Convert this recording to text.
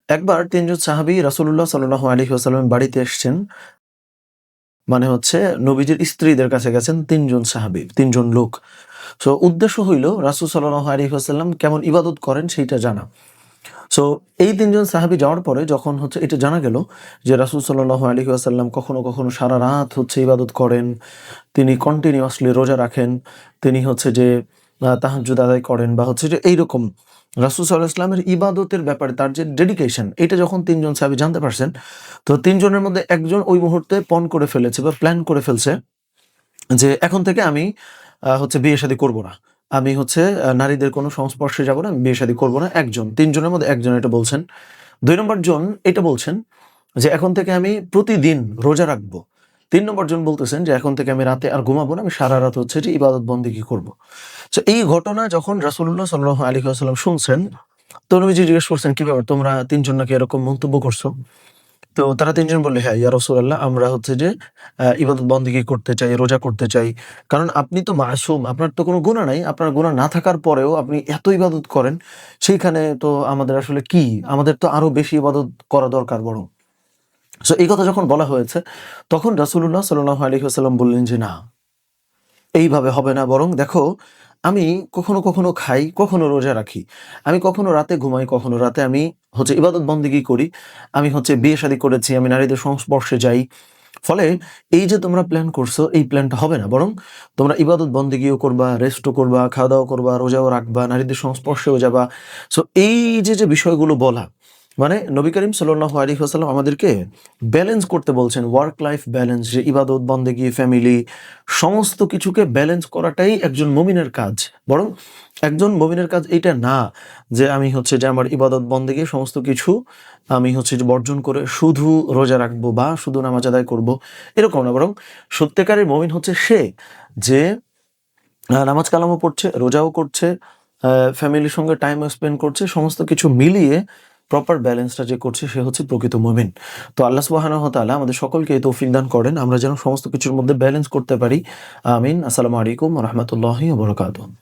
একবার ৩ জন সাহাবী রাসূলুল্লাহ সাল্লাল্লাহু আলাইহি ওয়াসাল্লামের বাড়িতে এসেছেন। মানে হচ্ছে নবীজির স্ত্রীদের কাছে গেছেন ৩ জন সাহাবী, ৩ জন লোক। সো উদ্দেশ্য হইল রাসূল সাল্লাল্লাহু আলাইহি ওয়াসাল্লাম কেমন ইবাদত করেন সেইটা জানা। সো এই ৩ জন সাহাবী যাওয়ার পরে যখন হচ্ছে এটা জানা গেল যে রাসূল সাল্লাল্লাহু আলাইহি ওয়াসাল্লাম কখনো, কখনো সারা রাত হচ্ছে ইবাদত করেন। তিনি কন্টিনিউয়াসলি রোজা রাখেন। তিনি হচ্ছে যে তাহাজ্জুদ আদায় করেন বা হচ্ছে যে এইরকম রাসূল সাল্লাল্লাহু আলাইহি ওয়াসাল্লামের ইবাদতের ব্যাপারে তার যে ডেডিকেশন এটা যখন ৩ জন সাহাবী জানতে পারছেন, তো ৩ জনের মধ্যে একজন ওই মুহূর্তে পণ করে ফেলেছে বা প্ল্যান করে ফেলছে যে এখন থেকে আমি হচ্ছে বিয়ে-শাদী করব না। আমি হচ্ছে নারীদের কোনো সংস্পর্শে যাব না, আমি বিয়ে-শাদী করব না। একজন, ৩ জনের মধ্যে একজন এটা বলছেন। ২ নম্বর জন এটা বলছেন যে এখন থেকে আমি প্রতিদিন রোজা রাখবো। ৩ নম্বর জন বলতেছেন যে এখন থেকে আমি রাতে আর ঘুমাবো না, আমি সারা রাত হচ্ছে যে ইবাদত বন্দেগী করব। সো এই ঘটনা যখন রাসূলুল্লাহ সাল্লাল্লাহু আলাইহি ওয়াসাল্লাম শুনছেন, তো নবীজি জিজ্ঞেস করছেন, "কি ব্যাপার তোমরা ৩ জন নাকি এরকম মন্তব্য করছো?" তো তারা ৩ জন বলল, "হ্যাঁ, ইয়া রাসূলুল্লাহ আমরা হচ্ছে যে ইবাদত বন্দেগী করতে চাই, রোজা করতে চাই। কারণ আপনি তো মাসুম, আপনার তো কোনো গুনাহ নাই। আপনার গুনাহ না থাকার পরেও আপনি এত ইবাদত করেন, সেইখানে তো আমাদের আসলে কি? আমাদের তো আরো বেশি ইবাদত করা দরকার বরং।" সো এই কথা যখন বলা হয়েছে, তখন রাসূলুল্লাহ সাল্লাল্লাহু আলাইহি ওয়াসাল্লাম বললেন যে, "না, এইভাবে হবে না। বরং দেখো, আমি কখনো, কখনো খাই, কখনো রোজা রাখি। আমি কখনো রাতে ঘুমাই, কখনো রাতে আমি হচ্ছে ইবাদত বন্দেগী করি। আমি হচ্ছে বিয়ে-শাদী করেছি, আমি নারীদের সংস্পর্শে যাই। ফলে এই যে তোমরা প্ল্যান করছো, এই প্ল্যানটা হবে না। বরং তোমরা ইবাদত বন্দেগীও করবা, রেস্টও করবা, খাওয়া-দাওয়া করবা, রোজাও রাখবা, নারীদের সংস্পর্শেও যাবা।" সো এই যে বিষয়গুলো বলা, মানে নবী করিম সাল্লাল্লাহু আলাইহি ওয়াসাল্লাম আমাদেরকে ব্যালেন্স করতে বলছেন, ওয়ার্ক লাইফ ব্যালেন্স, যে ইবাদত, বন্দেগী, ফ্যামিলি সমস্ত কিছুকে ব্যালেন্স করাটাই একজন মুমিনের কাজ। বরং একজন মুমিনের কাজ এইটা না যে আমি হচ্ছে যে আমার ইবাদত, বন্দেগী সমস্ত কিছু আমি হচ্ছে যে বর্জন করে শুধু রোজা রাখবো বা শুধু নামাজ আদায় করব, এরকম না। বরং সত্যিকারের মুমিন হচ্ছে সে যে নামাজ কালামও পড়ছে, রোজাও করছে, ফ্যামিলির সঙ্গে টাইমও স্পেন্ড করছে, সমস্ত কিছু মিলিয়ে প্রপার ব্যালেন্সটা যে করছে সে হচ্ছে প্রকৃত মুমিন। তো আল্লাহ সুবহানাহু ওয়া তাআলা আমাদের সকলকে এই তৌফিক দান করেন, আমরা যেন সমস্ত কিছুর মধ্যে ব্যালেন্স করতে পারি। আমিন। আসসালামু আলাইকুম ওয়া রাহমাতুল্লাহি ওয়া বারাকাতুহু।